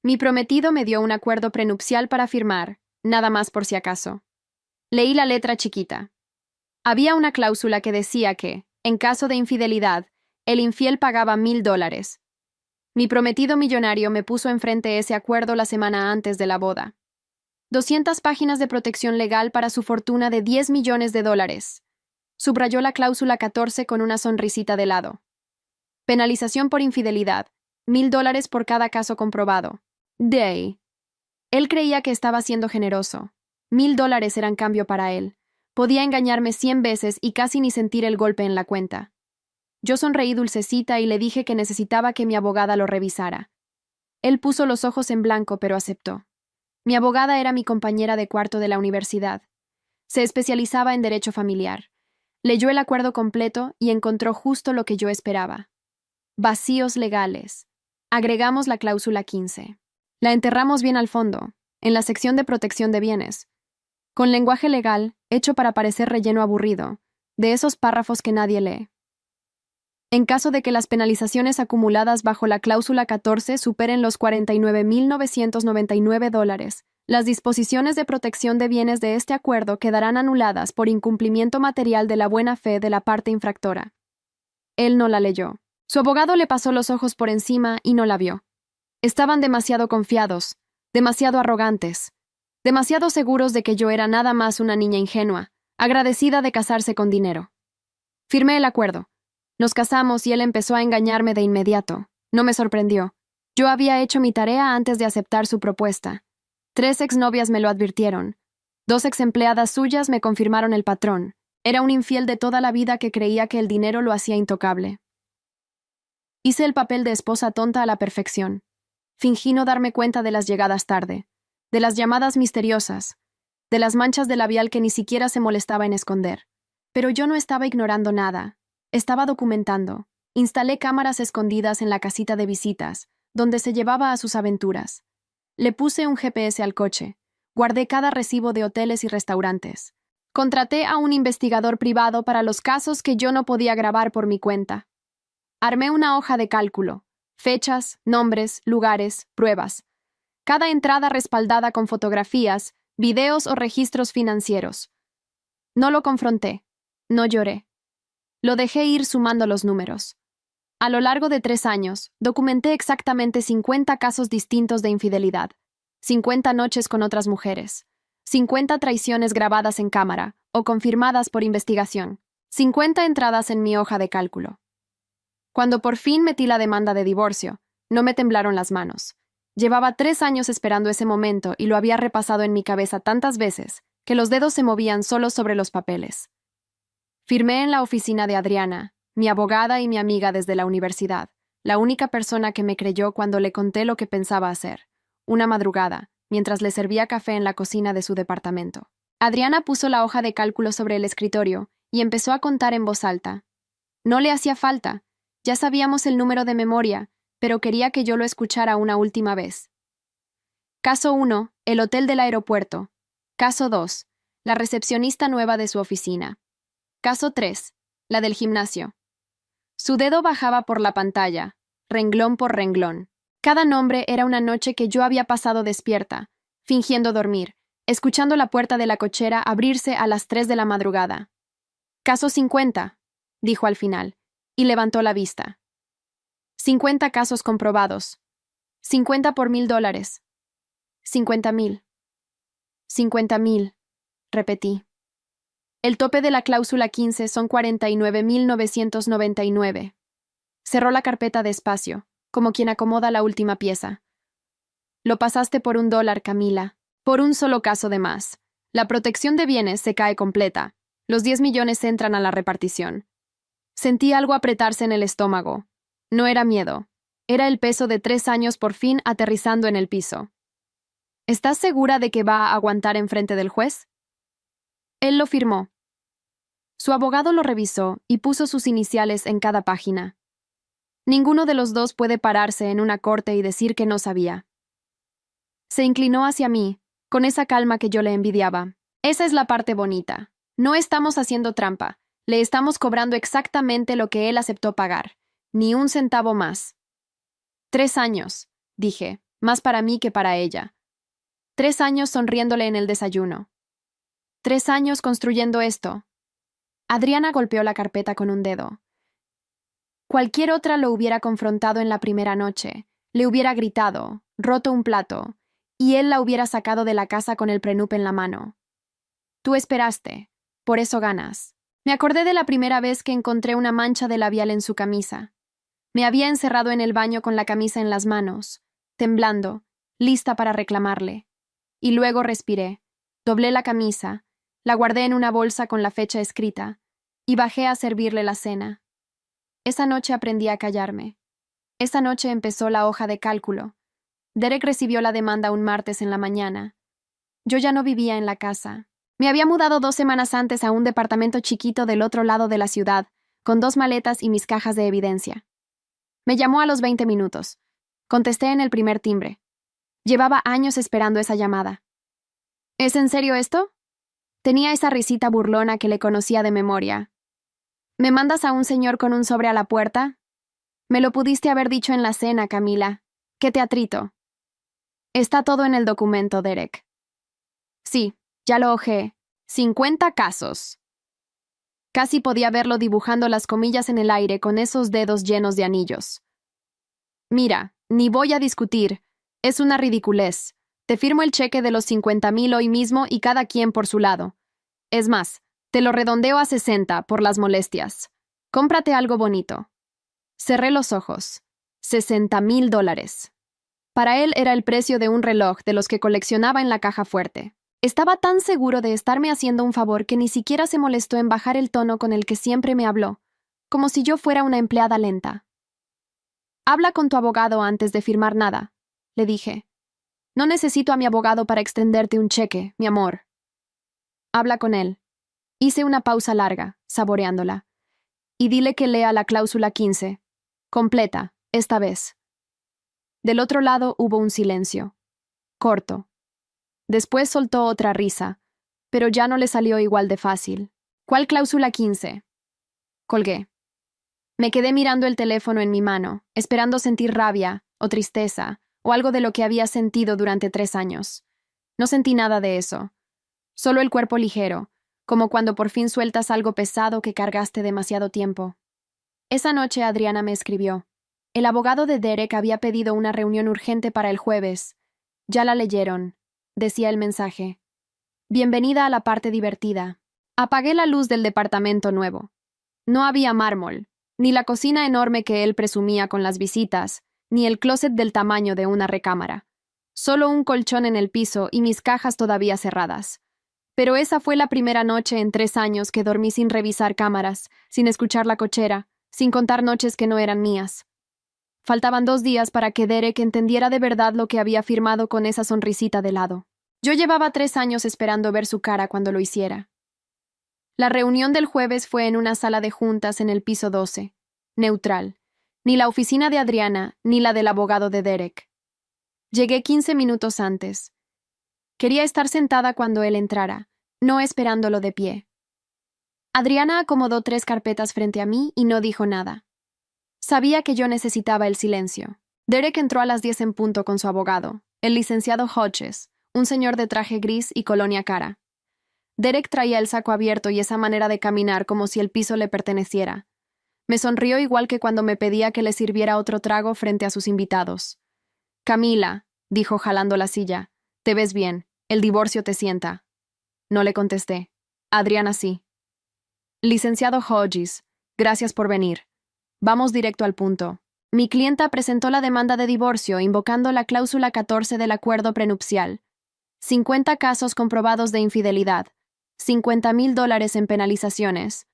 Mi prometido me dio un acuerdo prenupcial para firmar, nada más por si acaso. Leí la letra chiquita. Había una cláusula que decía que, en caso de infidelidad, el infiel pagaba $1,000. Mi prometido millonario me puso enfrente ese acuerdo la semana antes de la boda. 200 páginas de protección legal para su fortuna de $10 millones. Subrayó la cláusula 14 con una sonrisita de lado. Penalización por infidelidad, $1,000 por cada caso comprobado. Day. Él creía que estaba siendo generoso. $1,000 eran cambio para él. Podía engañarme 100 veces y casi ni sentir el golpe en la cuenta. Yo sonreí dulcecita y le dije que necesitaba que mi abogada lo revisara. Él puso los ojos en blanco, pero aceptó. Mi abogada era mi compañera de cuarto de la universidad. Se especializaba en derecho familiar. Leyó el acuerdo completo y encontró justo lo que yo esperaba. Vacíos legales. Agregamos la cláusula 15. La enterramos bien al fondo, en la sección de protección de bienes, con lenguaje legal, hecho para parecer relleno aburrido, de esos párrafos que nadie lee. En caso de que las penalizaciones acumuladas bajo la cláusula 14 superen los $49,999, las disposiciones de protección de bienes de este acuerdo quedarán anuladas por incumplimiento material de la buena fe de la parte infractora. Él no la leyó. Su abogado le pasó los ojos por encima y no la vio. Estaban demasiado confiados, demasiado arrogantes, demasiado seguros de que yo era nada más una niña ingenua, agradecida de casarse con dinero. Firmé el acuerdo. Nos casamos y él empezó a engañarme de inmediato. No me sorprendió. Yo había hecho mi tarea antes de aceptar su propuesta. 3 exnovias me lo advirtieron. 2 exempleadas suyas me confirmaron el patrón. Era un infiel de toda la vida que creía que el dinero lo hacía intocable. Hice el papel de esposa tonta a la perfección. Fingí no darme cuenta de las llegadas tarde, de las llamadas misteriosas, de las manchas de labial que ni siquiera se molestaba en esconder. Pero yo no estaba ignorando nada. Estaba documentando. Instalé cámaras escondidas en la casita de visitas, donde se llevaba a sus aventuras. Le puse un GPS al coche. Guardé cada recibo de hoteles y restaurantes. Contraté a un investigador privado para los casos que yo no podía grabar por mi cuenta. Armé una hoja de cálculo. Fechas, nombres, lugares, pruebas. Cada entrada respaldada con fotografías, videos o registros financieros. No lo confronté. No lloré. Lo dejé ir sumando los números. A lo largo de 3 años, documenté exactamente 50 casos distintos de infidelidad, 50 noches con otras mujeres, 50 traiciones grabadas en cámara o confirmadas por investigación, 50 entradas en mi hoja de cálculo. Cuando por fin metí la demanda de divorcio, no me temblaron las manos. Llevaba 3 años esperando ese momento y lo había repasado en mi cabeza tantas veces que los dedos se movían solos sobre los papeles. Firmé en la oficina de Adriana, mi abogada y mi amiga desde la universidad, la única persona que me creyó cuando le conté lo que pensaba hacer, una madrugada, mientras le servía café en la cocina de su departamento. Adriana puso la hoja de cálculo sobre el escritorio y empezó a contar en voz alta. No le hacía falta. Ya sabíamos el número de memoria, pero quería que yo lo escuchara una última vez. Caso 1, el hotel del aeropuerto. Caso 2, la recepcionista nueva de su oficina. Caso 3, la del gimnasio. Su dedo bajaba por la pantalla, renglón por renglón. Cada nombre era una noche que yo había pasado despierta, fingiendo dormir, escuchando la puerta de la cochera abrirse a las 3 de la madrugada. Caso 50, dijo al final, y levantó la vista. 50 casos comprobados. 50 por $1,000. 50,000. 50,000, repetí. El tope de la cláusula 15 son 49,999. Cerró la carpeta despacio, como quien acomoda la última pieza. Lo pasaste por $1, Camila. Por un solo caso de más. La protección de bienes se cae completa. Los 10 millones entran a la repartición. Sentí algo apretarse en el estómago. No era miedo. Era el peso de 3 años por fin aterrizando en el piso. ¿Estás segura de que va a aguantar enfrente del juez? Él lo firmó. Su abogado lo revisó y puso sus iniciales en cada página. Ninguno de los dos puede pararse en una corte y decir que no sabía. Se inclinó hacia mí, con esa calma que yo le envidiaba. Esa es la parte bonita. No estamos haciendo trampa. Le estamos cobrando exactamente lo que él aceptó pagar. Ni un centavo más. 3 años, dije. más para mí que para ella. 3 años sonriéndole en el desayuno. 3 años construyendo esto. Adriana golpeó la carpeta con un dedo. Cualquier otra lo hubiera confrontado en la primera noche, le hubiera gritado, roto un plato, y él la hubiera sacado de la casa con el prenup en la mano. Tú esperaste, por eso ganas. Me acordé de la primera vez que encontré una mancha de labial en su camisa. Me había encerrado en el baño con la camisa en las manos, temblando, lista para reclamarle. Y luego respiré, doblé la camisa, la guardé en una bolsa con la fecha escrita, y bajé a servirle la cena. Esa noche aprendí a callarme. Esa noche empezó la hoja de cálculo. Derek recibió la demanda un martes en la mañana. Yo ya no vivía en la casa. Me había mudado 2 semanas antes a un departamento chiquito del otro lado de la ciudad, con 2 maletas y mis cajas de evidencia. Me llamó a los 20 minutos. Contesté en el primer timbre. Llevaba años esperando esa llamada. ¿Es en serio esto? Tenía esa risita burlona que le conocía de memoria. ¿Me mandas a un señor con un sobre a la puerta? Me lo pudiste haber dicho en la cena, Camila. ¡Qué teatrito! Está todo en el documento, Derek. Sí, ya lo hojeé. 50 casos. Casi podía verlo dibujando las comillas en el aire con esos dedos llenos de anillos. Mira, ni voy a discutir. Es una ridiculez. Te firmo el cheque de los 50,000 hoy mismo y cada quien por su lado. Es más, te lo redondeo a 60 por las molestias. Cómprate algo bonito. Cerré los ojos. $60,000. Para él era el precio de un reloj de los que coleccionaba en la caja fuerte. Estaba tan seguro de estarme haciendo un favor que ni siquiera se molestó en bajar el tono con el que siempre me habló, como si yo fuera una empleada lenta. Habla con tu abogado antes de firmar nada, le dije. No necesito a mi abogado para extenderte un cheque, mi amor. Habla con él. Hice una pausa larga, saboreándola. Y dile que lea la cláusula 15. Completa, esta vez. Del otro lado hubo un silencio. Corto. Después soltó otra risa, pero ya no le salió igual de fácil. ¿Cuál cláusula 15? Colgué. Me quedé mirando el teléfono en mi mano, esperando sentir rabia, o tristeza, o algo de lo que había sentido durante 3 años. No sentí nada de eso. Solo el cuerpo ligero, como cuando por fin sueltas algo pesado que cargaste demasiado tiempo. Esa noche Adriana me escribió. El abogado de Derek había pedido una reunión urgente para el jueves. Ya la leyeron, decía el mensaje. Bienvenida a la parte divertida. Apagué la luz del departamento nuevo. No había mármol, ni la cocina enorme que él presumía con las visitas, ni el closet del tamaño de una recámara. Solo un colchón en el piso y mis cajas todavía cerradas. Pero esa fue la primera noche en 3 años que dormí sin revisar cámaras, sin escuchar la cochera, sin contar noches que no eran mías. Faltaban 2 días para que Derek entendiera de verdad lo que había firmado con esa sonrisita de lado. Yo llevaba 3 años esperando ver su cara cuando lo hiciera. La reunión del jueves fue en una sala de juntas en el piso 12, neutral. Ni la oficina de Adriana, ni la del abogado de Derek. Llegué 15 minutos antes. Quería estar sentada cuando él entrara, no esperándolo de pie. Adriana acomodó 3 carpetas frente a mí y no dijo nada. Sabía que yo necesitaba el silencio. Derek entró a las 10 en punto con su abogado, el licenciado Hodges, un señor de traje gris y colonia cara. Derek traía el saco abierto y esa manera de caminar como si el piso le perteneciera. Me sonrió igual que cuando me pedía que le sirviera otro trago frente a sus invitados. Camila, dijo jalando la silla, te ves bien, el divorcio te sienta. No le contesté. Adriana sí. Licenciado Hodges, gracias por venir. Vamos directo al punto. Mi clienta presentó la demanda de divorcio invocando la cláusula 14 del acuerdo prenupcial. 50 casos comprobados de infidelidad. $50,000 en penalizaciones.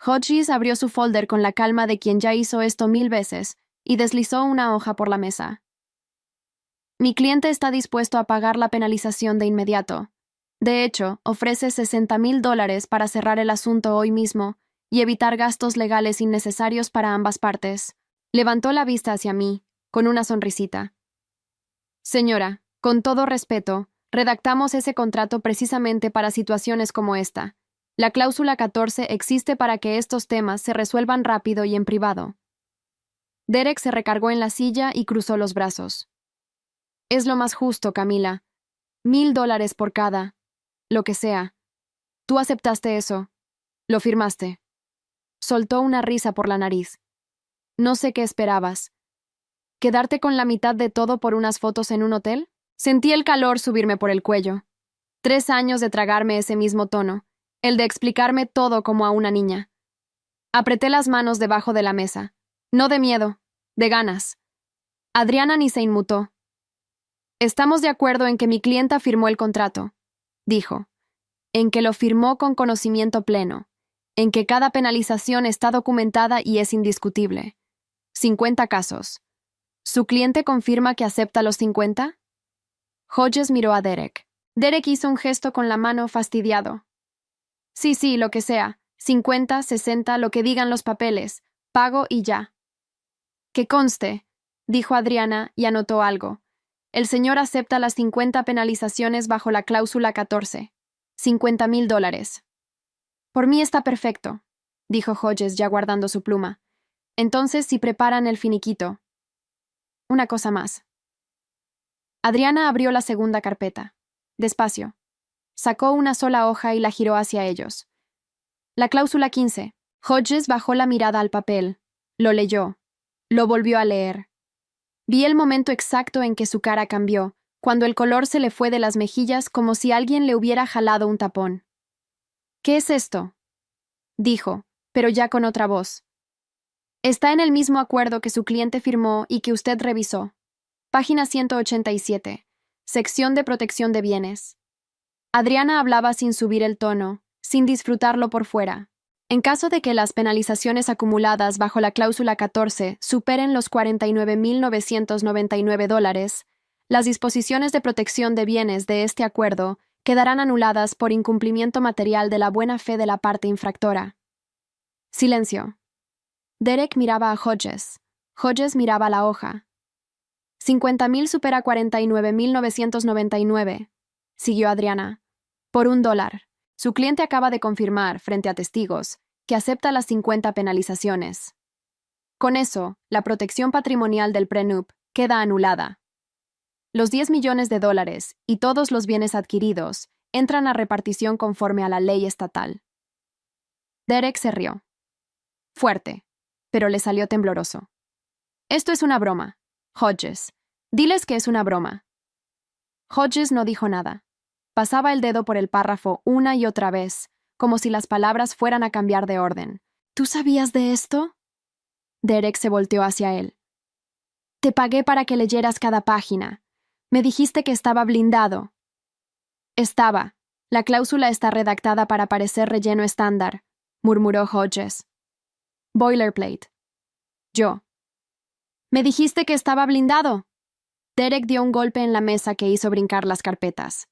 Hodges abrió su folder con la calma de quien ya hizo esto 1000 veces y deslizó una hoja por la mesa. Mi cliente está dispuesto a pagar la penalización de inmediato. De hecho, ofrece $60,000 para cerrar el asunto hoy mismo y evitar gastos legales innecesarios para ambas partes. Levantó la vista hacia mí, con una sonrisita. Señora, con todo respeto, redactamos ese contrato precisamente para situaciones como esta. La cláusula 14 existe para que estos temas se resuelvan rápido y en privado. Derek se recargó en la silla y cruzó los brazos. Es lo más justo, Camila. $1000 por cada. Lo que sea. Tú aceptaste eso. Lo firmaste. Soltó una risa por la nariz. No sé qué esperabas. ¿Quedarte con la mitad de todo por unas fotos en un hotel? Sentí el calor subirme por el cuello. 3 años de tragarme ese mismo tono, el de explicarme todo como a una niña. Apreté las manos debajo de la mesa. No de miedo, de ganas. Adriana ni se inmutó. Estamos de acuerdo en que mi clienta firmó el contrato, dijo. En que lo firmó con conocimiento pleno. En que cada penalización está documentada y es indiscutible. 50 casos. ¿Su cliente confirma que acepta los 50? Hodges miró a Derek. Derek hizo un gesto con la mano fastidiado. Sí, lo que sea. 50, 60, lo que digan los papeles. Pago y ya. Que conste, dijo Adriana y anotó algo. El señor acepta las 50 penalizaciones bajo la cláusula 14. $50,000. Por mí está perfecto, dijo Hodges ya guardando su pluma. Entonces, si preparan el finiquito. Una cosa más. Adriana abrió la segunda carpeta. Despacio. Sacó una sola hoja y la giró hacia ellos. La cláusula 15. Hodges bajó la mirada al papel. Lo leyó. Lo volvió a leer. Vi el momento exacto en que su cara cambió, cuando el color se le fue de las mejillas como si alguien le hubiera jalado un tapón. ¿Qué es esto?, dijo, pero ya con otra voz. Está en el mismo acuerdo que su cliente firmó y que usted revisó. Página 187. Sección de protección de bienes. Adriana hablaba sin subir el tono, sin disfrutarlo por fuera. En caso de que las penalizaciones acumuladas bajo la cláusula 14 superen los $49,999, las disposiciones de protección de bienes de este acuerdo quedarán anuladas por incumplimiento material de la buena fe de la parte infractora. Silencio. Derek miraba a Hodges. Hodges miraba la hoja. 50,000 supera 49,999, siguió Adriana. Por $1. Su cliente acaba de confirmar, frente a testigos, que acepta las 50 penalizaciones. Con eso, la protección patrimonial del prenup queda anulada. Los $10 millones y todos los bienes adquiridos entran a repartición conforme a la ley estatal. Derek se rió. Fuerte, pero le salió tembloroso. Esto es una broma, Hodges. Diles que es una broma. Hodges no dijo nada. Pasaba el dedo por el párrafo una y otra vez, como si las palabras fueran a cambiar de orden. ¿Tú sabías de esto? Derek se volteó hacia él. Te pagué para que leyeras cada página. Me dijiste que estaba blindado. Estaba. La cláusula está redactada para parecer relleno estándar, murmuró Hodges. Boilerplate. Yo. Me dijiste que estaba blindado. Derek dio un golpe en la mesa que hizo brincar las carpetas.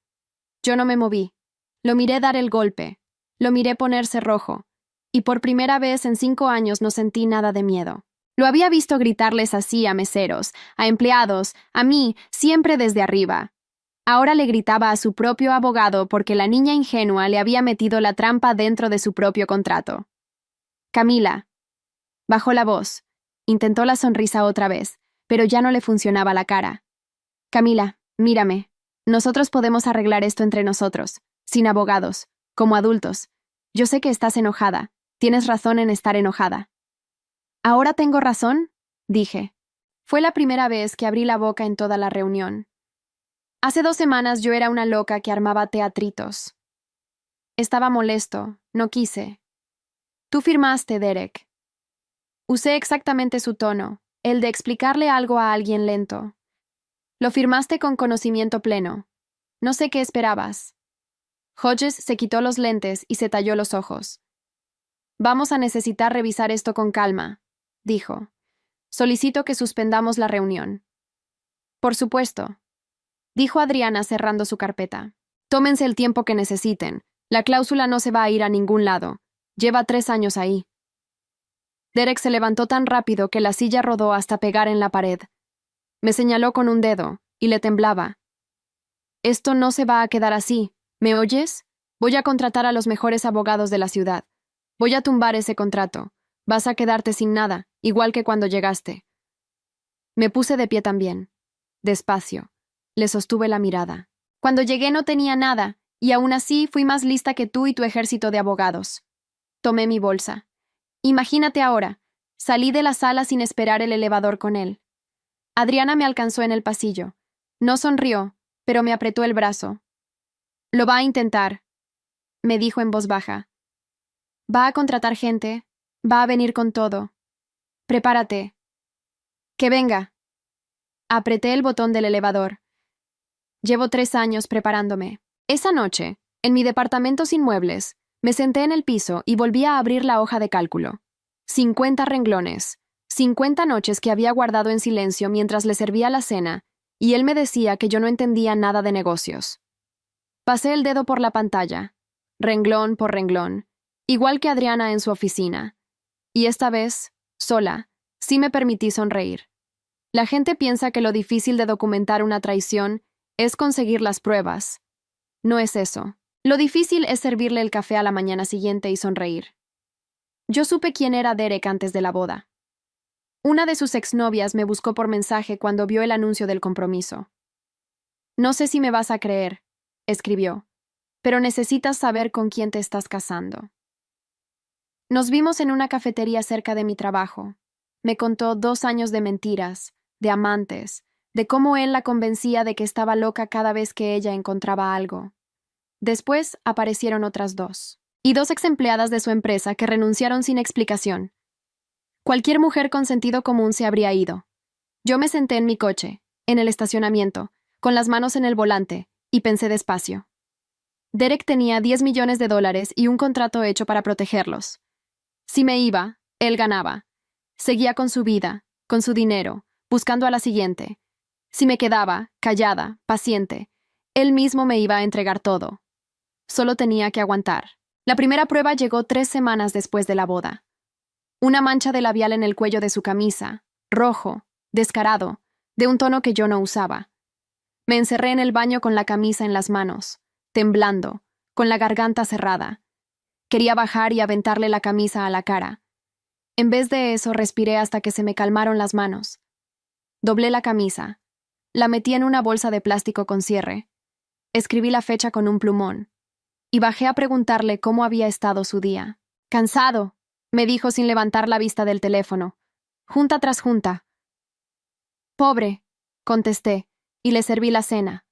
Yo no me moví. Lo miré dar el golpe. Lo miré ponerse rojo. Y por primera vez en 5 años no sentí nada de miedo. Lo había visto gritarles así a meseros, a empleados, a mí, siempre desde arriba. Ahora le gritaba a su propio abogado porque la niña ingenua le había metido la trampa dentro de su propio contrato. Camila. Bajó la voz. Intentó la sonrisa otra vez, pero ya no le funcionaba la cara. Camila, mírame. Nosotros podemos arreglar esto entre nosotros, sin abogados, como adultos. Yo sé que estás enojada. Tienes razón en estar enojada. ¿Ahora tengo razón?, dije. Fue la primera vez que abrí la boca en toda la reunión. Hace 2 semanas yo era una loca que armaba teatritos. Estaba molesto, no quise. Tú firmaste, Derek. Usé exactamente su tono, el de explicarle algo a alguien lento. Lo firmaste con conocimiento pleno. No sé qué esperabas. Hodges se quitó los lentes y se talló los ojos. Vamos a necesitar revisar esto con calma, dijo. Solicito que suspendamos la reunión. Por supuesto, dijo Adriana cerrando su carpeta. Tómense el tiempo que necesiten. La cláusula no se va a ir a ningún lado. Lleva 3 años ahí. Derek se levantó tan rápido que la silla rodó hasta pegar en la pared. Me señaló con un dedo, y le temblaba. Esto no se va a quedar así. ¿Me oyes? Voy a contratar a los mejores abogados de la ciudad. Voy a tumbar ese contrato. Vas a quedarte sin nada, igual que cuando llegaste. Me puse de pie también. Despacio. Le sostuve la mirada. Cuando llegué no tenía nada, y aún así fui más lista que tú y tu ejército de abogados. Tomé mi bolsa. Imagínate ahora. Salí de la sala sin esperar el elevador con él. Adriana me alcanzó en el pasillo. No sonrió, pero me apretó el brazo. Lo va a intentar, me dijo en voz baja. Va a contratar gente, va a venir con todo. Prepárate. Que venga. Apreté el botón del elevador. Llevo 3 años preparándome. Esa noche, en mi departamento sin muebles, me senté en el piso y volví a abrir la hoja de cálculo. 50 renglones, 50 noches que había guardado en silencio mientras le servía la cena, y él me decía que yo no entendía nada de negocios. Pasé el dedo por la pantalla, renglón por renglón, igual que Adriana en su oficina. Y esta vez, sola, sí me permití sonreír. La gente piensa que lo difícil de documentar una traición es conseguir las pruebas. No es eso. Lo difícil es servirle el café a la mañana siguiente y sonreír. Yo supe quién era Derek antes de la boda. Una de sus exnovias me buscó por mensaje cuando vio el anuncio del compromiso. No sé si me vas a creer, escribió, pero necesitas saber con quién te estás casando. Nos vimos en una cafetería cerca de mi trabajo. Me contó 2 años de mentiras, de amantes, de cómo él la convencía de que estaba loca cada vez que ella encontraba algo. Después aparecieron otras 2. Y 2 exempleadas de su empresa que renunciaron sin explicación. Cualquier mujer con sentido común se habría ido. Yo me senté en mi coche, en el estacionamiento, con las manos en el volante, y pensé despacio. Derek tenía $10 millones y un contrato hecho para protegerlos. Si me iba, él ganaba. Seguía con su vida, con su dinero, buscando a la siguiente. Si me quedaba, callada, paciente, él mismo me iba a entregar todo. Solo tenía que aguantar. La primera prueba llegó 3 semanas después de la boda. Una mancha de labial en el cuello de su camisa, rojo, descarado, de un tono que yo no usaba. Me encerré en el baño con la camisa en las manos, temblando, con la garganta cerrada. Quería bajar y aventarle la camisa a la cara. En vez de eso, respiré hasta que se me calmaron las manos. Doblé la camisa. La metí en una bolsa de plástico con cierre. Escribí la fecha con un plumón. Y bajé a preguntarle cómo había estado su día. «Cansado», me dijo sin levantar la vista del teléfono. Junta tras junta. «Pobre», contesté, y le serví la cena.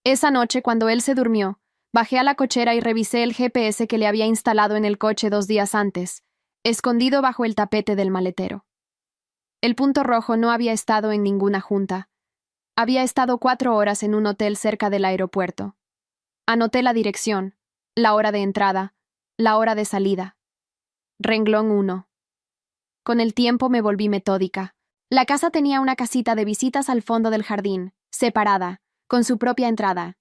Esa noche, cuando él se durmió, bajé a la cochera y revisé el GPS que le había instalado en el coche 2 días antes, escondido bajo el tapete del maletero. El punto rojo no había estado en ninguna junta. Había estado 4 horas en un hotel cerca del aeropuerto. Anoté la dirección, la hora de entrada, la hora de salida. Renglón 1. Con el tiempo me volví metódica. La casa tenía una casita de visitas al fondo del jardín, separada, con su propia entrada.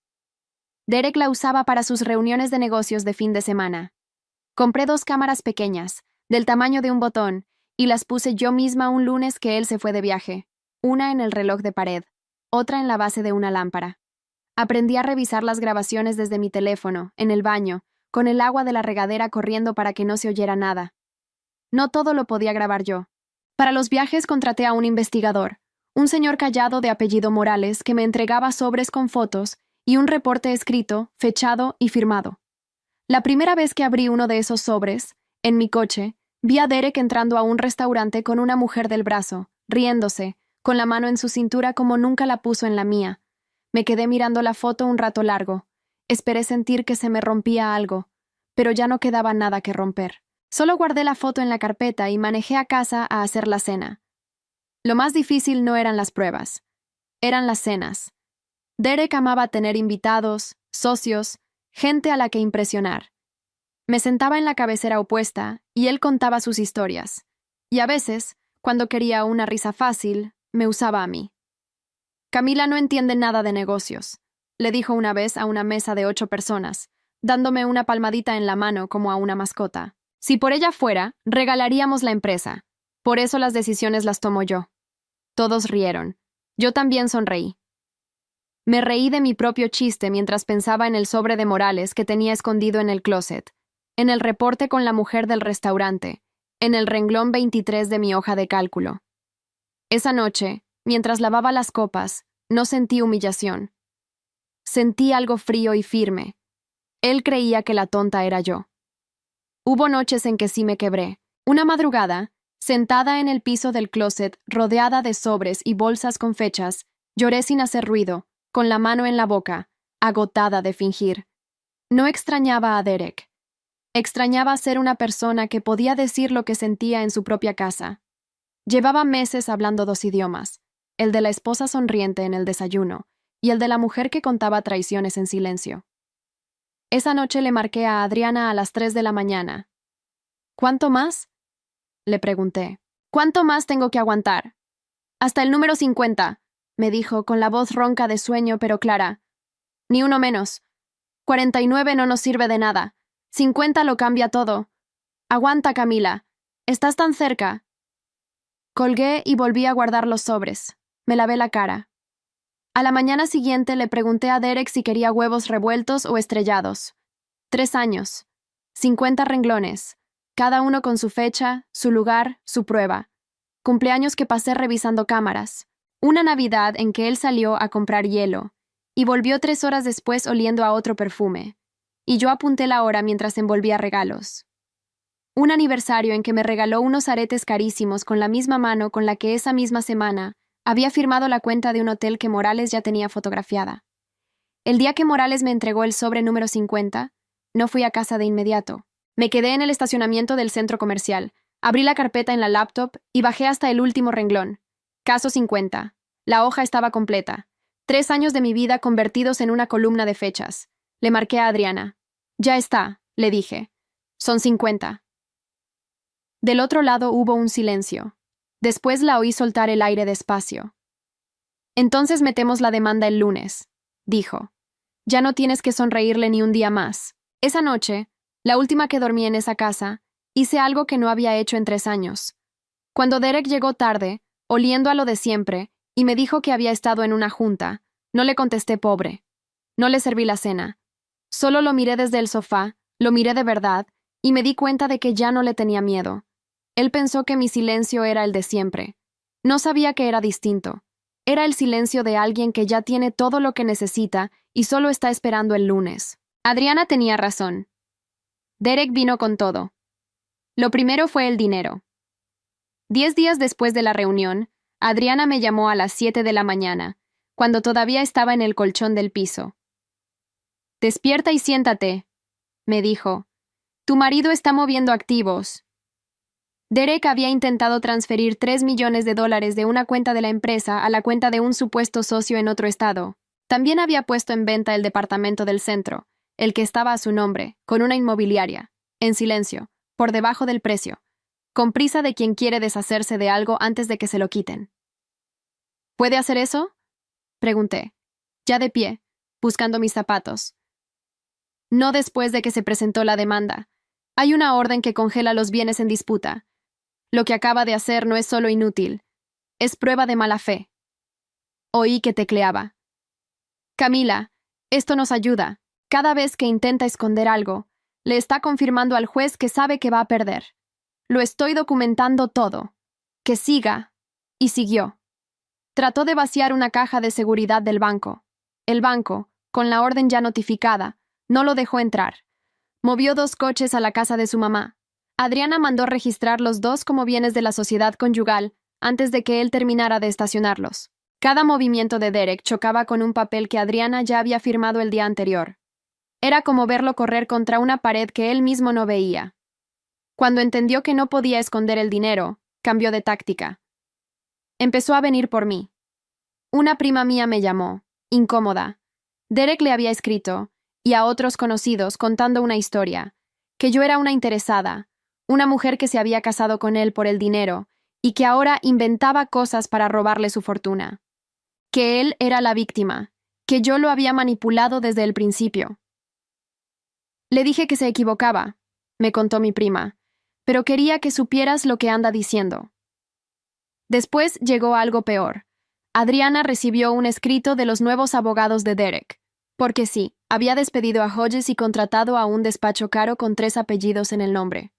Derek la usaba para sus reuniones de negocios de fin de semana. Compré 2 cámaras pequeñas, del tamaño de un botón, y las puse yo misma un lunes que él se fue de viaje. Una en el reloj de pared, otra en la base de una lámpara. Aprendí a revisar las grabaciones desde mi teléfono, en el baño, con el agua de la regadera corriendo para que no se oyera nada. No todo lo podía grabar yo. Para los viajes contraté a un investigador, un señor callado de apellido Morales que me entregaba sobres con fotos y un reporte escrito, fechado y firmado. La primera vez que abrí uno de esos sobres, en mi coche, vi a Derek entrando a un restaurante con una mujer del brazo, riéndose, con la mano en su cintura como nunca la puso en la mía. Me quedé mirando la foto un rato largo. Esperé sentir que se me rompía algo, pero ya no quedaba nada que romper. Solo guardé la foto en la carpeta y manejé a casa a hacer la cena. Lo más difícil no eran las pruebas, eran las cenas. Derek amaba tener invitados, socios, gente a la que impresionar. Me sentaba en la cabecera opuesta y él contaba sus historias. Y a veces, cuando quería una risa fácil, me usaba a mí. Camila no entiende nada de negocios, le dijo una vez a una mesa de 8 personas, dándome una palmadita en la mano como a una mascota. Si por ella fuera, regalaríamos la empresa. Por eso las decisiones las tomo yo. Todos rieron. Yo también sonreí. Me reí de mi propio chiste mientras pensaba en el sobre de Morales que tenía escondido en el closet, en el reporte con la mujer del restaurante, en el renglón 23 de mi hoja de cálculo. Esa noche, mientras lavaba las copas, No sentí humillación. Sentí algo frío y firme. Él creía que la tonta era yo. Hubo noches en que sí me quebré. Una madrugada, sentada en el piso del closet, rodeada de sobres y bolsas con fechas, lloré sin hacer ruido, con la mano en la boca, agotada de fingir. No extrañaba a Derek. Extrañaba ser una persona que podía decir lo que sentía en su propia casa. Llevaba meses hablando 2 idiomas, el de la esposa sonriente en el desayuno y el de la mujer que contaba traiciones en silencio. Esa noche le marqué a Adriana a las 3 de la mañana. ¿Cuánto más?, le pregunté. ¿Cuánto más tengo que aguantar? Hasta el número 50, me dijo con la voz ronca de sueño pero clara. Ni uno menos. 49 no nos sirve de nada. 50 lo cambia todo. Aguanta, Camila. Estás tan cerca. Colgué y volví a guardar los sobres. Me lavé la cara. A la mañana siguiente le pregunté a Derek si quería huevos revueltos o estrellados. 3 años. 50 renglones. Cada uno con su fecha, su lugar, su prueba. Cumpleaños que pasé revisando cámaras. Una Navidad en que él salió a comprar hielo y volvió 3 horas después oliendo a otro perfume. Y yo apunté la hora mientras envolvía regalos. Un aniversario en que me regaló unos aretes carísimos con la misma mano con la que esa misma semana había firmado la cuenta de un hotel que Morales ya tenía fotografiada. El día que Morales me entregó el sobre número 50, no fui a casa de inmediato. Me quedé en el estacionamiento del centro comercial, abrí la carpeta en la laptop y bajé hasta el último renglón. Caso 50. La hoja estaba completa. 3 años de mi vida convertidos en una columna de fechas. Le marqué a Adriana. Ya está, le dije. Son 50. Del otro lado hubo un silencio. Después la oí soltar el aire despacio. Entonces metemos la demanda el lunes, dijo. Ya no tienes que sonreírle ni un día más. Esa noche, la última que dormí en esa casa, hice algo que no había hecho en 3 años. Cuando Derek llegó tarde, oliendo a lo de siempre, y me dijo que había estado en una junta, no le contesté pobre. No le serví la cena. Solo lo miré desde el sofá, lo miré de verdad, y me di cuenta de que ya no le tenía miedo. Él pensó que mi silencio era el de siempre. No sabía que era distinto. Era el silencio de alguien que ya tiene todo lo que necesita y solo está esperando el lunes. Adriana tenía razón. Derek vino con todo. Lo primero fue el dinero. 10 días después de la reunión, Adriana me llamó a las 7 de la mañana, cuando todavía estaba en el colchón del piso. Despierta y siéntate, me dijo. Tu marido está moviendo activos. Derek había intentado transferir $3 millones de una cuenta de la empresa a la cuenta de un supuesto socio en otro estado. También había puesto en venta el departamento del centro, el que estaba a su nombre, con una inmobiliaria, en silencio, por debajo del precio, con prisa de quien quiere deshacerse de algo antes de que se lo quiten. ¿Puede hacer eso?, pregunté, ya de pie, buscando mis zapatos. No después de que se presentó la demanda. Hay una orden que congela los bienes en disputa. Lo que acaba de hacer no es solo inútil, es prueba de mala fe. Oí que tecleaba. Camila, esto nos ayuda. Cada vez que intenta esconder algo, le está confirmando al juez que sabe que va a perder. Lo estoy documentando todo. Que siga. Y siguió. Trató de vaciar una caja de seguridad del banco. El banco, con la orden ya notificada, no lo dejó entrar. Movió 2 coches a la casa de su mamá. Adriana mandó registrar los 2 como bienes de la sociedad conyugal antes de que él terminara de estacionarlos. Cada movimiento de Derek chocaba con un papel que Adriana ya había firmado el día anterior. Era como verlo correr contra una pared que él mismo no veía. Cuando entendió que no podía esconder el dinero, cambió de táctica. Empezó a venir por mí. Una prima mía me llamó, incómoda. Derek le había escrito, y a otros conocidos contando una historia, que yo era una interesada, una mujer que se había casado con él por el dinero y que ahora inventaba cosas para robarle su fortuna. Que él era la víctima, que yo lo había manipulado desde el principio. Le dije que se equivocaba, me contó mi prima, pero quería que supieras lo que anda diciendo. Después llegó algo peor. Adriana recibió un escrito de los nuevos abogados de Derek, porque sí, había despedido a Hodges y contratado a un despacho caro con 3 apellidos en el nombre.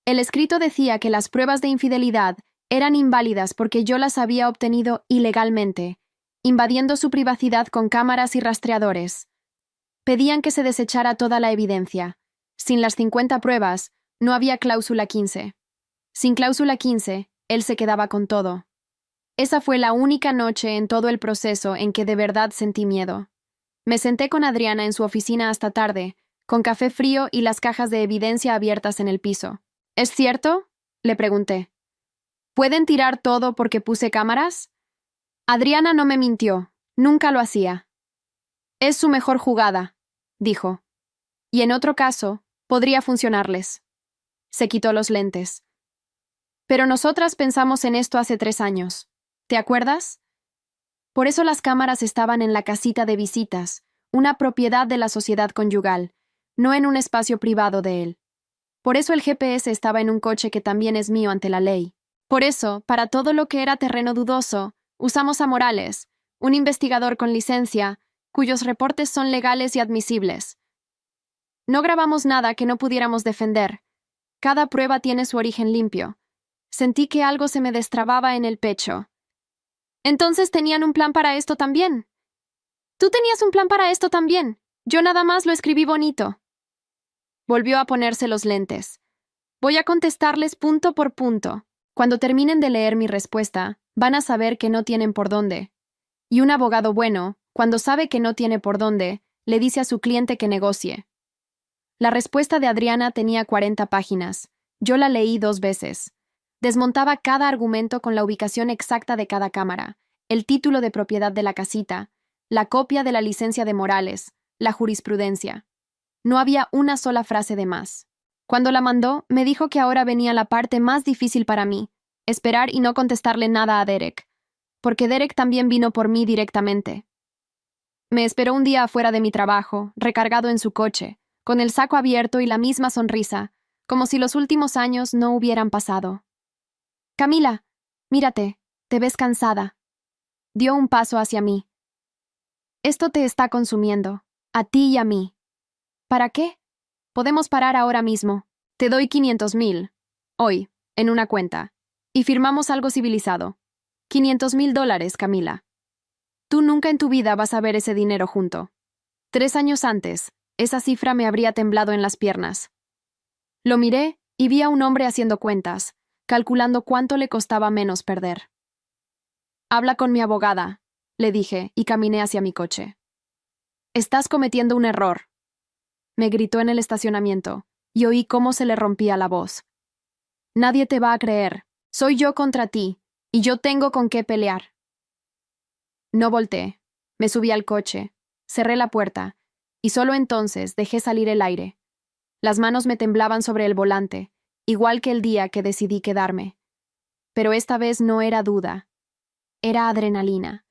El escrito decía que las pruebas de infidelidad eran inválidas porque yo las había obtenido ilegalmente, invadiendo su privacidad con cámaras y rastreadores. Pedían que se desechara toda la evidencia. Sin las 50 pruebas, no había cláusula 15. Sin cláusula 15, él se quedaba con todo. Esa fue la única noche en todo el proceso en que de verdad sentí miedo. Me senté con Adriana en su oficina hasta tarde, con café frío y las cajas de evidencia abiertas en el piso. ¿Es cierto?, le pregunté. ¿Pueden tirar todo porque puse cámaras? Adriana no me mintió. Nunca lo hacía. Es su mejor jugada, dijo. Y en otro caso, podría funcionarles. Se quitó los lentes. Pero nosotras pensamos en esto hace 3 años. ¿Te acuerdas? Por eso las cámaras estaban en la casita de visitas, una propiedad de la sociedad conyugal, no en un espacio privado de él. Por eso el GPS estaba en un coche que también es mío ante la ley. Por eso, para todo lo que era terreno dudoso, usamos a Morales, un investigador con licencia, cuyos reportes son legales y admisibles. No grabamos nada que no pudiéramos defender. Cada prueba tiene su origen limpio. Sentí que algo se me destrababa en el pecho. Entonces tenían un plan para esto también. Tú tenías un plan para esto también. Yo nada más lo escribí bonito. Volvió a ponerse los lentes. Voy a contestarles punto por punto. Cuando terminen de leer mi respuesta, van a saber que no tienen por dónde. Y un abogado bueno, cuando sabe que no tiene por dónde, le dice a su cliente que negocie. La respuesta de Adriana tenía 40 páginas. Yo la leí 2 veces. Desmontaba cada argumento con la ubicación exacta de cada cámara, el título de propiedad de la casita, la copia de la licencia de Morales, la jurisprudencia. No había una sola frase de más. Cuando la mandó, me dijo que ahora venía la parte más difícil para mí, esperar y no contestarle nada a Derek, porque Derek también vino por mí directamente. Me esperó un día afuera de mi trabajo, recargado en su coche, con el saco abierto y la misma sonrisa, como si los últimos años no hubieran pasado. Camila, mírate, te ves cansada. Dio un paso hacia mí. Esto te está consumiendo, a ti y a mí. ¿Para qué? Podemos parar ahora mismo. Te doy 500,000, hoy, en una cuenta, y firmamos algo civilizado. $500,000, Camila. Tú nunca en tu vida vas a ver ese dinero junto. 3 años antes, esa cifra me habría temblado en las piernas. Lo miré y vi a un hombre haciendo cuentas, calculando cuánto le costaba menos perder. Habla con mi abogada, le dije, y caminé hacia mi coche. Estás cometiendo un error, me gritó en el estacionamiento, y oí cómo se le rompía la voz. Nadie te va a creer. Soy yo contra ti, y yo tengo con qué pelear. No volteé. Me subí al coche, cerré la puerta, y solo entonces dejé salir el aire. Las manos me temblaban sobre el volante, igual que el día que decidí quedarme. Pero esta vez no era duda. Era adrenalina.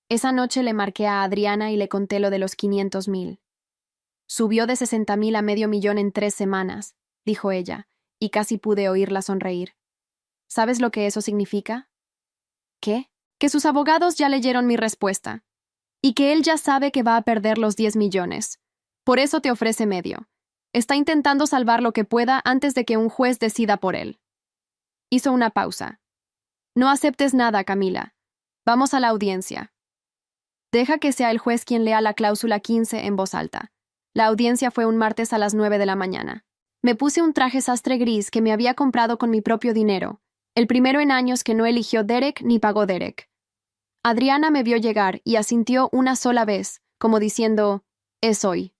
Esa noche le marqué a Adriana y le conté lo de los 500,000. Subió de 60,000 a $500,000 en 3 semanas, dijo ella, y casi pude oírla sonreír. ¿Sabes lo que eso significa? ¿Qué? Que sus abogados ya leyeron mi respuesta. Y que él ya sabe que va a perder los 10 millones. Por eso te ofrece medio. Está intentando salvar lo que pueda antes de que un juez decida por él. Hizo una pausa. No aceptes nada, Camila. Vamos a la audiencia. Deja que sea el juez quien lea la cláusula 15 en voz alta. La audiencia fue un martes a las 9 de la mañana. Me puse un traje sastre gris que me había comprado con mi propio dinero, el primero en años que no eligió Derek ni pagó Derek. Adriana me vio llegar y asintió una sola vez, como diciendo, es hoy.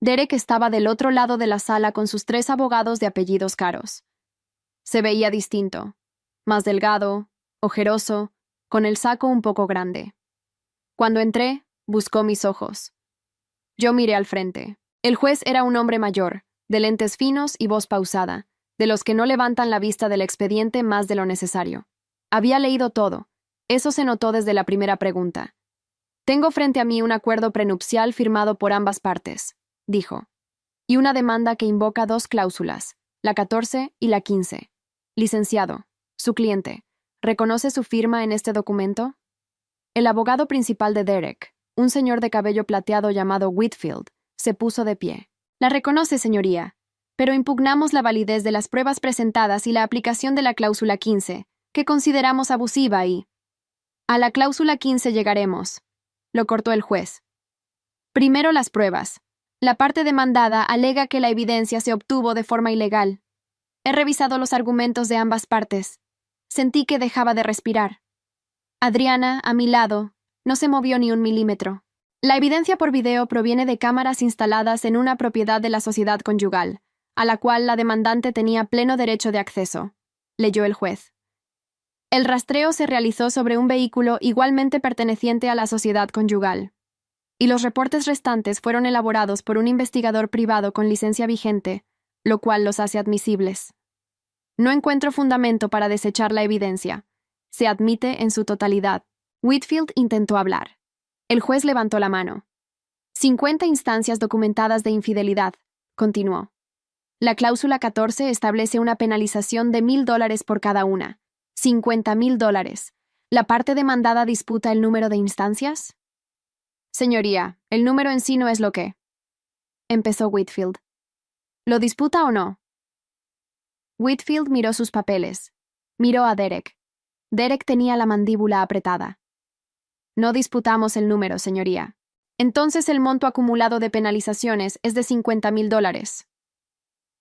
Derek estaba del otro lado de la sala con sus 3 abogados de apellidos caros. Se veía distinto, más delgado, ojeroso, con el saco un poco grande. Cuando entré, buscó mis ojos. Yo miré al frente. El juez era un hombre mayor, de lentes finos y voz pausada, de los que no levantan la vista del expediente más de lo necesario. Había leído todo. Eso se notó desde la primera pregunta. Tengo frente a mí un acuerdo prenupcial firmado por ambas partes, dijo, y una demanda que invoca 2 cláusulas, la 14 y la 15. Licenciado, su cliente, ¿reconoce su firma en este documento? El abogado principal de Derek, un señor de cabello plateado llamado Whitfield, se puso de pie. La reconoce, señoría, pero impugnamos la validez de las pruebas presentadas y la aplicación de la cláusula 15, que consideramos abusiva y... A la cláusula 15 llegaremos, lo cortó el juez. Primero las pruebas. La parte demandada alega que la evidencia se obtuvo de forma ilegal. He revisado los argumentos de ambas partes. Sentí que dejaba de respirar. Adriana, a mi lado, no se movió ni un milímetro. La evidencia por video proviene de cámaras instaladas en una propiedad de la sociedad conyugal, a la cual la demandante tenía pleno derecho de acceso, leyó el juez. El rastreo se realizó sobre un vehículo igualmente perteneciente a la sociedad conyugal, y los reportes restantes fueron elaborados por un investigador privado con licencia vigente, lo cual los hace admisibles. No encuentro fundamento para desechar la evidencia. Se admite en su totalidad. Whitfield intentó hablar. El juez levantó la mano. 50 instancias documentadas de infidelidad, continuó. La cláusula 14 establece una penalización de $1,000 por cada una. $50,000. ¿La parte demandada disputa el número de instancias? Señoría, el número en sí no es lo que... empezó Whitfield. ¿Lo disputa o no? Whitfield miró sus papeles. Miró a Derek. Derek tenía la mandíbula apretada. No disputamos el número, señoría. Entonces el monto acumulado de penalizaciones es de $50,000.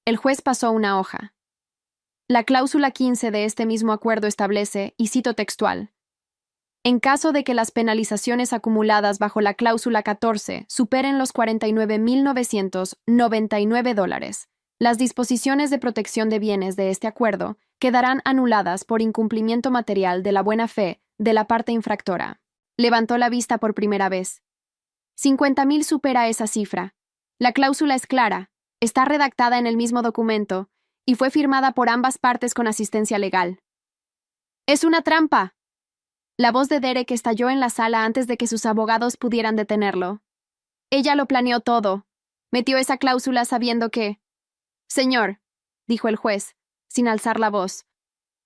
El juez pasó una hoja. La cláusula 15 de este mismo acuerdo establece, y cito textual, en caso de que las penalizaciones acumuladas bajo la cláusula 14 superen los $49,999, las disposiciones de protección de bienes de este acuerdo quedarán anuladas por incumplimiento material de la buena fe de la parte infractora. Levantó la vista por primera vez. 50,000 supera esa cifra. La cláusula es clara, está redactada en el mismo documento y fue firmada por ambas partes con asistencia legal. ¡Es una trampa! La voz de Derek estalló en la sala antes de que sus abogados pudieran detenerlo. Ella lo planeó todo. Metió esa cláusula sabiendo que... Señor, dijo el juez, sin alzar la voz,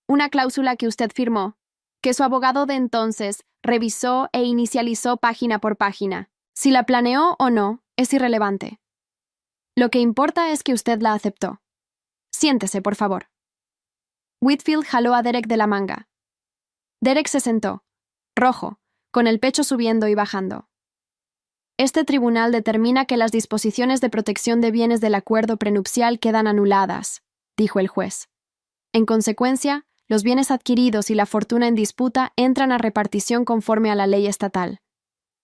una cláusula que usted firmó, que su abogado de entonces revisó e inicializó página por página. Si la planeó o no, es irrelevante. Lo que importa es que usted la aceptó. Siéntese, por favor. Whitfield jaló a Derek de la manga. Derek se sentó, rojo, con el pecho subiendo y bajando. Este tribunal determina que las disposiciones de protección de bienes del acuerdo prenupcial quedan anuladas, dijo el juez. En consecuencia, los bienes adquiridos y la fortuna en disputa entran a repartición conforme a la ley estatal.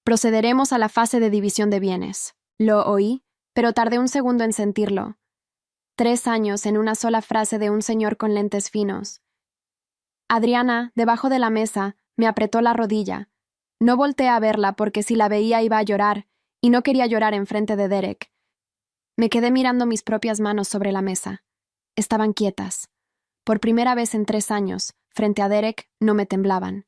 Procederemos a la fase de división de bienes. Lo oí, pero tardé un segundo en sentirlo. 3 años en una sola frase de un señor con lentes finos. Adriana, debajo de la mesa, me apretó la rodilla. No volteé a verla porque si la veía iba a llorar, y no quería llorar enfrente de Derek. Me quedé mirando mis propias manos sobre la mesa. Estaban quietas. Por primera vez en 3 años, frente a Derek, no me temblaban.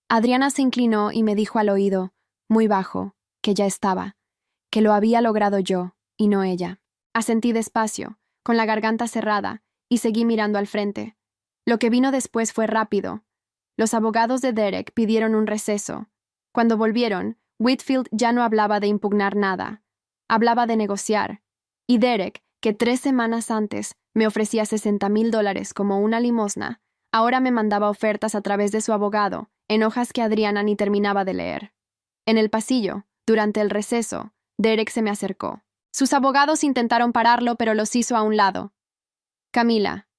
Adriana se inclinó y me dijo al oído, muy bajo, que ya estaba, que lo había logrado yo, y no ella. Asentí despacio, con la garganta cerrada, y seguí mirando al frente. Lo que vino después fue rápido. Los abogados de Derek pidieron un receso. Cuando volvieron, Whitfield ya no hablaba de impugnar nada. Hablaba de negociar. Y Derek, que 3 semanas antes me ofrecía $60,000 como una limosna, ahora me mandaba ofertas a través de su abogado, en hojas que Adriana ni terminaba de leer. En el pasillo, durante el receso, Derek se me acercó. Sus abogados intentaron pararlo, pero los hizo a un lado. Camila.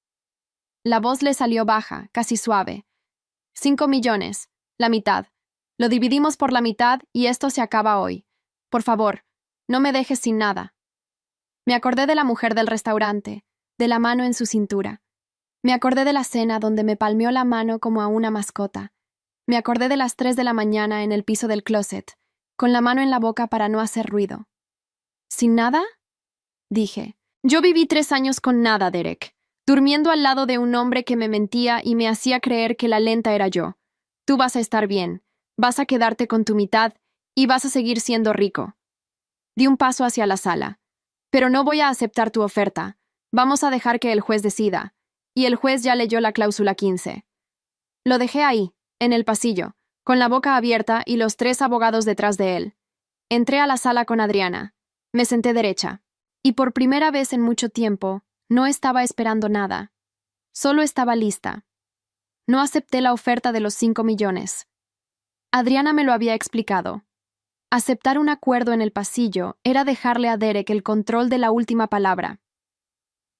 La voz le salió baja, casi suave. 5 millones, la mitad. Lo dividimos por la mitad y esto se acaba hoy. Por favor, no me dejes sin nada. Me acordé de la mujer del restaurante, de la mano en su cintura. Me acordé de la cena donde me palmeó la mano como a una mascota. Me acordé de las 3 de la mañana en el piso del closet, con la mano en la boca para no hacer ruido. ¿Sin nada? Dije. Yo viví 3 años con nada, Derek, durmiendo al lado de un hombre que me mentía y me hacía creer que la lenta era yo. Tú vas a estar bien, vas a quedarte con tu mitad y vas a seguir siendo rico. Di un paso hacia la sala. Pero no voy a aceptar tu oferta. Vamos a dejar que el juez decida. Y el juez ya leyó la cláusula 15. Lo dejé ahí, en el pasillo, con la boca abierta y los 3 abogados detrás de él. Entré a la sala con Adriana. Me senté derecha. Y por primera vez en mucho tiempo, no estaba esperando nada. Solo estaba lista. No acepté la oferta de los 5 millones. Adriana me lo había explicado. Aceptar un acuerdo en el pasillo era dejarle a Derek el control de la última palabra.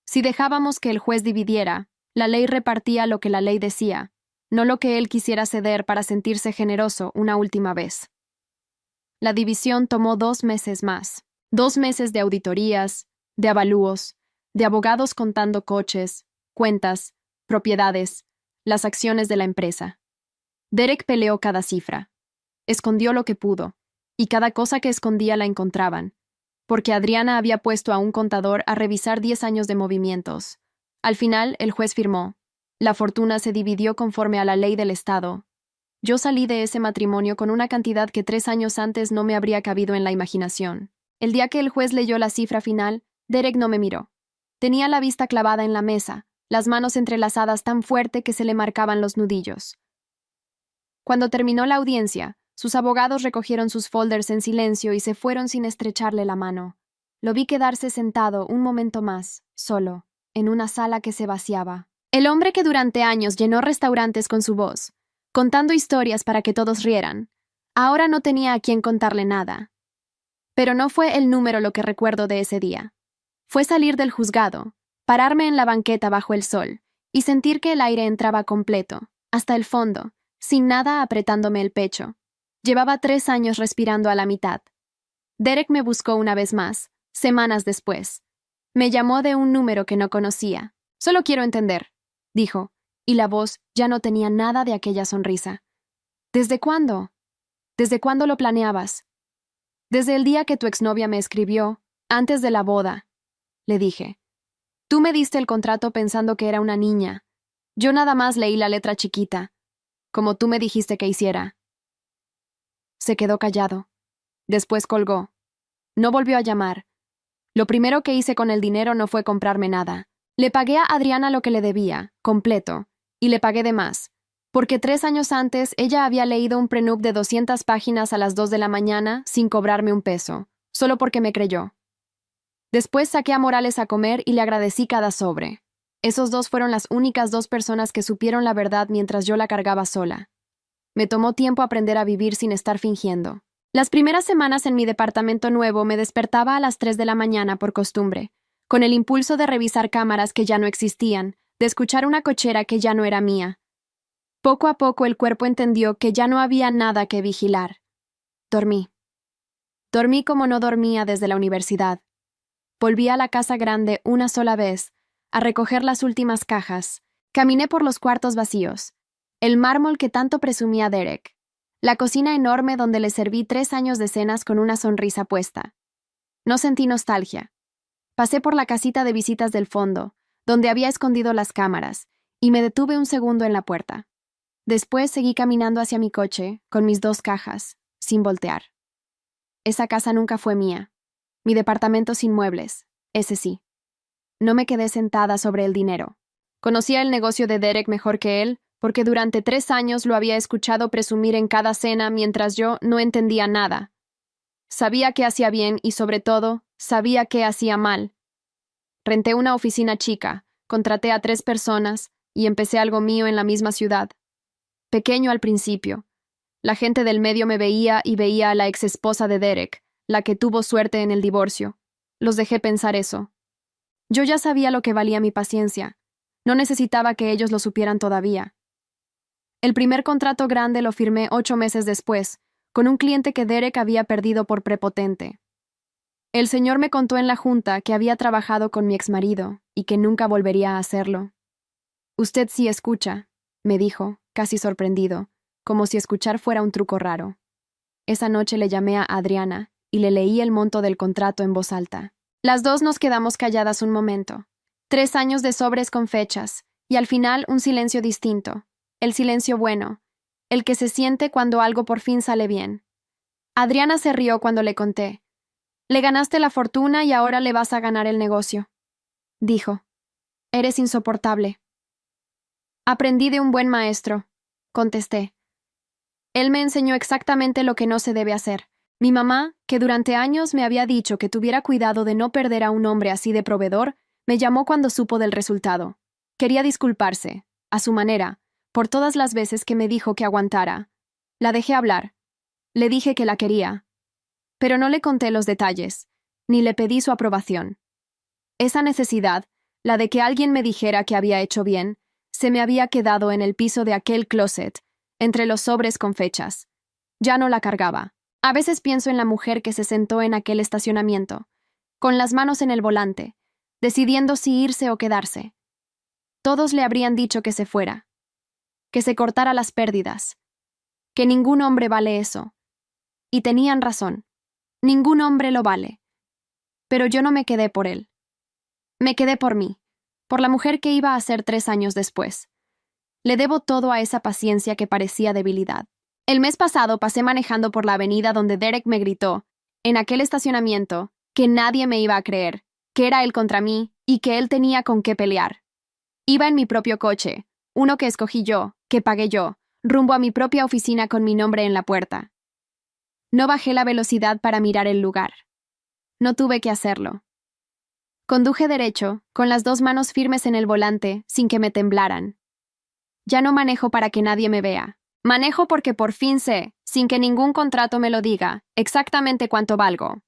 Si dejábamos que el juez dividiera, la ley repartía lo que la ley decía, no lo que él quisiera ceder para sentirse generoso una última vez. La división tomó 2 meses más. 2 meses de auditorías, de avalúos, de abogados contando coches, cuentas, propiedades, las acciones de la empresa. Derek peleó cada cifra. Escondió lo que pudo, y cada cosa que escondía la encontraban, porque Adriana había puesto a un contador a revisar 10 años de movimientos. Al final, el juez firmó. La fortuna se dividió conforme a la ley del Estado. Yo salí de ese matrimonio con una cantidad que 3 años antes no me habría cabido en la imaginación. El día que el juez leyó la cifra final, Derek no me miró. Tenía la vista clavada en la mesa, las manos entrelazadas tan fuerte que se le marcaban los nudillos. Cuando terminó la audiencia, sus abogados recogieron sus folders en silencio y se fueron sin estrecharle la mano. Lo vi quedarse sentado un momento más, solo, en una sala que se vaciaba. El hombre que durante años llenó restaurantes con su voz, contando historias para que todos rieran, ahora no tenía a quien contarle nada. Pero no fue el número lo que recuerdo de ese día. Fue salir del juzgado, pararme en la banqueta bajo el sol y sentir que el aire entraba completo, hasta el fondo, sin nada apretándome el pecho. Llevaba 3 años respirando a la mitad. Derek me buscó una vez más, semanas después. Me llamó de un número que no conocía. «Solo quiero entender», dijo, y la voz ya no tenía nada de aquella sonrisa. «¿Desde cuándo? ¿Desde cuándo lo planeabas?» «Desde el día que tu exnovia me escribió, antes de la boda», le dije. «Tú me diste el contrato pensando que era una niña. Yo nada más leí la letra chiquita, como tú me dijiste que hiciera». Se quedó callado. Después colgó. No volvió a llamar. Lo primero que hice con el dinero no fue comprarme nada. Le pagué a Adriana lo que le debía, completo, y le pagué de más, porque 3 años antes ella había leído un prenup de 200 páginas a las 2 de la mañana sin cobrarme un peso, solo porque me creyó. Después saqué a Morales a comer y le agradecí cada sobre. Esos 2 fueron las únicas 2 personas que supieron la verdad mientras yo la cargaba sola. Me tomó tiempo aprender a vivir sin estar fingiendo. Las primeras semanas en mi departamento nuevo me despertaba a las 3 de la mañana por costumbre, con el impulso de revisar cámaras que ya no existían, de escuchar una cochera que ya no era mía. Poco a poco el cuerpo entendió que ya no había nada que vigilar. Dormí. Dormí como no dormía desde la universidad. Volví a la casa grande una sola vez, a recoger las últimas cajas. Caminé por los cuartos vacíos. El mármol que tanto presumía Derek. La cocina enorme donde le serví 3 años de cenas con una sonrisa puesta. No sentí nostalgia. Pasé por la casita de visitas del fondo, donde había escondido las cámaras, y me detuve un segundo en la puerta. Después seguí caminando hacia mi coche, con mis 2 cajas, sin voltear. Esa casa nunca fue mía. Mi departamento sin muebles, ese sí. No me quedé sentada sobre el dinero. Conocía el negocio de Derek mejor que él, porque durante 3 años lo había escuchado presumir en cada cena mientras yo no entendía nada. Sabía qué hacía bien y, sobre todo, sabía qué hacía mal. Renté una oficina chica, contraté a 3 personas y empecé algo mío en la misma ciudad. Pequeño al principio. La gente del medio me veía y veía a la exesposa de Derek, la que tuvo suerte en el divorcio. Los dejé pensar eso. Yo ya sabía lo que valía mi paciencia. No necesitaba que ellos lo supieran todavía. El primer contrato grande lo firmé 8 meses después, con un cliente que Derek había perdido por prepotente. El señor me contó en la junta que había trabajado con mi exmarido y que nunca volvería a hacerlo. «Usted sí escucha», me dijo, casi sorprendido, como si escuchar fuera un truco raro. Esa noche le llamé a Adriana y le leí el monto del contrato en voz alta. Las 2 nos quedamos calladas un momento. 3 años de sobres con fechas, y al final un silencio distinto. El silencio bueno, el que se siente cuando algo por fin sale bien. Adriana se rió cuando le conté. «Le ganaste la fortuna y ahora le vas a ganar el negocio», dijo. «Eres insoportable». «Aprendí de un buen maestro», contesté. Él me enseñó exactamente lo que no se debe hacer. Mi mamá, que durante años me había dicho que tuviera cuidado de no perder a un hombre así de proveedor, me llamó cuando supo del resultado. Quería disculparse, a su manera, por todas las veces que me dijo que aguantara. La dejé hablar. Le dije que la quería. Pero no le conté los detalles, ni le pedí su aprobación. Esa necesidad, la de que alguien me dijera que había hecho bien, se me había quedado en el piso de aquel closet, entre los sobres con fechas. Ya no la cargaba. A veces pienso en la mujer que se sentó en aquel estacionamiento, con las manos en el volante, decidiendo si irse o quedarse. Todos le habrían dicho que se fuera, que se cortara las pérdidas, que ningún hombre vale eso. Y tenían razón. Ningún hombre lo vale. Pero yo no me quedé por él. Me quedé por mí, por la mujer que iba a ser 3 años después. Le debo todo a esa paciencia que parecía debilidad. El mes pasado pasé manejando por la avenida donde Derek me gritó, en aquel estacionamiento, que nadie me iba a creer, que era él contra mí y que él tenía con qué pelear. Iba en mi propio coche, uno que escogí yo, que pagué yo, rumbo a mi propia oficina con mi nombre en la puerta. No bajé la velocidad para mirar el lugar. No tuve que hacerlo. Conduje derecho, con las 2 manos firmes en el volante, sin que me temblaran. Ya no manejo para que nadie me vea. Manejo porque por fin sé, sin que ningún contrato me lo diga, exactamente cuánto valgo.